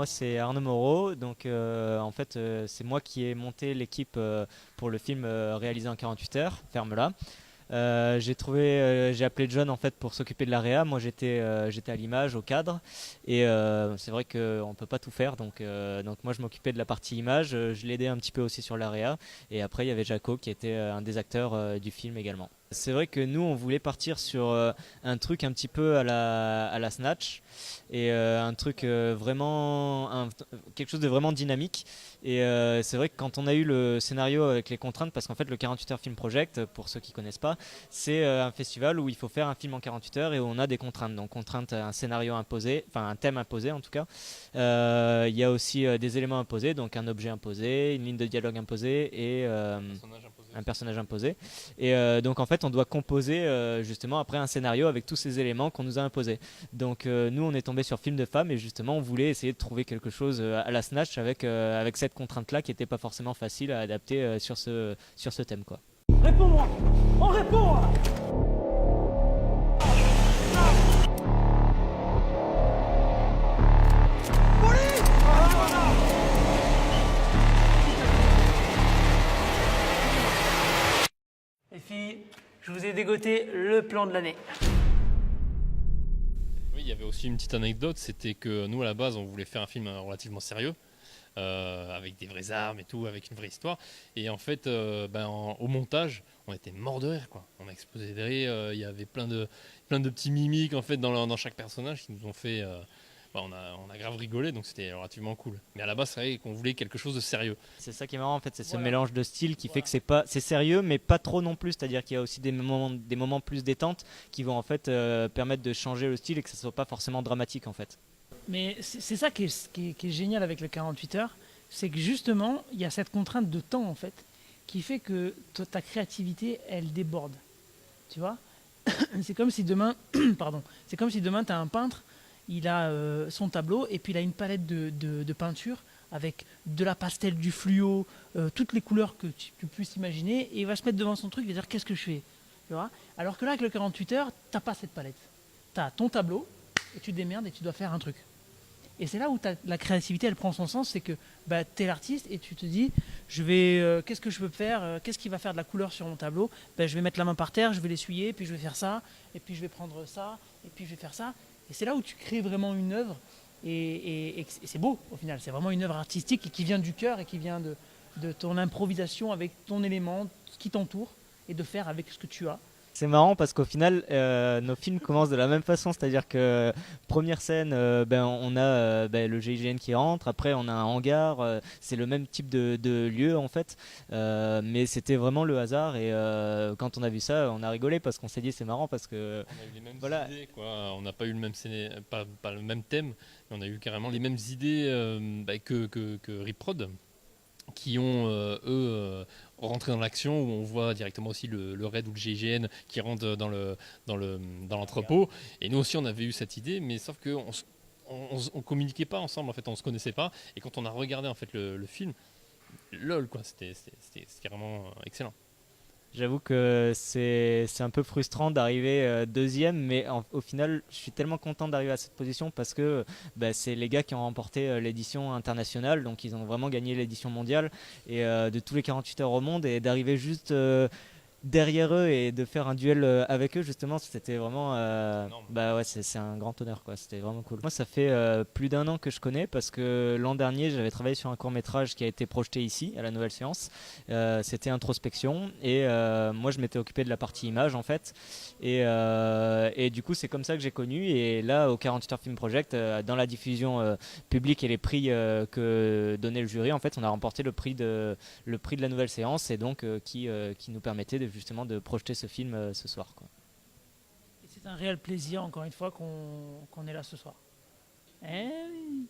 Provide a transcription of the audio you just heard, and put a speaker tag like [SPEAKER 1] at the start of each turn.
[SPEAKER 1] c'est Arnaud Moreau. Donc, en fait, c'est moi qui ai monté l'équipe pour le film réalisé en 48 heures, Ferme-la. J'ai appelé John en fait pour s'occuper de l'AREA. Moi j'étais à l'image, au cadre, et c'est vrai qu'on peut pas tout faire, donc moi je m'occupais de la partie image, je l'aidais un petit peu aussi sur l'AREA, et après il y avait Jaco qui était un des acteurs du film également. C'est vrai que nous on voulait partir sur un truc un petit peu à la Snatch, et un truc quelque chose de vraiment dynamique. Et c'est vrai que quand on a eu le scénario avec les contraintes, parce qu'en fait le 48 heures Film Project, pour ceux qui connaissent pas, c'est un festival où il faut faire un film en 48 heures et où on a des contraintes. Donc contraintes, un scénario imposé, enfin un thème imposé en tout cas. Il y a aussi des éléments imposés, donc un objet imposé, une ligne de dialogue imposée et
[SPEAKER 2] Personnage imposé
[SPEAKER 1] un
[SPEAKER 2] aussi.
[SPEAKER 1] personnage imposé. Et donc en fait on doit composer justement après un scénario avec tous ces éléments qu'on nous a imposés. Donc nous on est tombé sur Film de femmes et justement on voulait essayer de trouver quelque chose à la Snatch avec cette contrainte là qui n'était pas forcément facile à adapter sur ce thème quoi.
[SPEAKER 3] Réponds-moi. On répond. Les filles, je vous ai dégoté le plan de l'année.
[SPEAKER 2] Oui, il y avait aussi une petite anecdote, c'était que nous à la base on voulait faire un film relativement sérieux, avec des vraies armes et tout, avec une vraie histoire. Et en fait, au montage, on était mort de rire, quoi. On a explosé de rire. Il y avait plein de petits mimiques en fait dans chaque personnage qui nous ont fait. On a grave rigolé, donc c'était relativement cool. Mais à la base, c'est vrai qu'on voulait quelque chose de sérieux.
[SPEAKER 1] C'est ça qui est marrant en fait, c'est ce
[SPEAKER 3] Voilà.
[SPEAKER 1] mélange de styles qui fait
[SPEAKER 3] Voilà.
[SPEAKER 1] que c'est sérieux mais pas trop non plus, c'est-à-dire qu'il y a aussi des moments plus détente qui vont en fait permettre de changer le style et que ça soit pas forcément dramatique en fait.
[SPEAKER 3] Mais c'est ça qui est génial avec le 48 heures, c'est que justement, il y a cette contrainte de temps en fait, qui fait que ta créativité, elle déborde. Tu vois. C'est comme si demain, pardon, c'est comme si demain tu as un peintre, il a son tableau et puis il a une palette de peinture avec de la pastel, du fluo, toutes les couleurs que tu puisses imaginer, et il va se mettre devant son truc, il va dire qu'est-ce que je fais, tu vois. Alors que là avec le 48 heures, t'as pas cette palette, tu as ton tableau et tu te démerdes et tu dois faire un truc. Et c'est là où la créativité, elle prend son sens, c'est que bah, tu es l'artiste et tu te dis, qu'est-ce que je peux faire, qu'est-ce qui va faire de la couleur sur mon tableau. Je vais mettre la main par terre, je vais l'essuyer, puis je vais faire ça, et puis je vais prendre ça, et puis je vais faire ça. Et c'est là où tu crées vraiment une œuvre, et c'est beau au final, c'est vraiment une œuvre artistique qui vient du cœur et qui vient de ton improvisation avec ton élément, ce qui t'entoure, et de faire avec ce que tu as.
[SPEAKER 1] C'est marrant parce qu'au final, nos films commencent de la même façon, c'est-à-dire que première scène, on a le GIGN qui rentre, après on a un hangar, c'est le même type de lieu en fait, mais c'était vraiment le hasard et quand on a vu ça, on a rigolé parce qu'on s'est dit c'est marrant parce que
[SPEAKER 2] On a eu les mêmes
[SPEAKER 1] voilà.
[SPEAKER 2] idées, quoi. On n'a pas eu le même pas le même thème, mais on a eu carrément les mêmes idées que Rip Prod, qui ont rentré dans l'action, où on voit directement aussi le raid ou le GIGN qui rentre dans l'entrepôt. Et nous aussi on avait eu cette idée, mais sauf que on communiquait pas ensemble, en fait on se connaissait pas. Et quand on a regardé en fait le film, lol quoi, c'était vraiment excellent.
[SPEAKER 1] J'avoue que c'est un peu frustrant d'arriver deuxième, mais au final, je suis tellement content d'arriver à cette position parce que c'est les gars qui ont remporté l'édition internationale, donc ils ont vraiment gagné l'édition mondiale et de tous les 48 heures au monde et d'arriver juste derrière eux et de faire un duel avec eux justement c'était vraiment
[SPEAKER 2] Énorme.
[SPEAKER 1] ouais c'est un grand honneur quoi, c'était vraiment cool. Moi ça fait plus d'un an que je connais parce que l'an dernier j'avais travaillé sur un court métrage qui a été projeté ici à la Nouvelle Séance. C'était Introspection et moi je m'étais occupé de la partie image en fait et du coup c'est comme ça que j'ai connu et là au 48 heures Film Project dans la diffusion publique et les prix que donnait le jury en fait on a remporté le prix de la Nouvelle Séance et donc qui nous permettait justement de projeter ce film ce soir quoi.
[SPEAKER 3] Et c'est un réel plaisir, encore une fois, qu'on est là ce soir. Eh oui.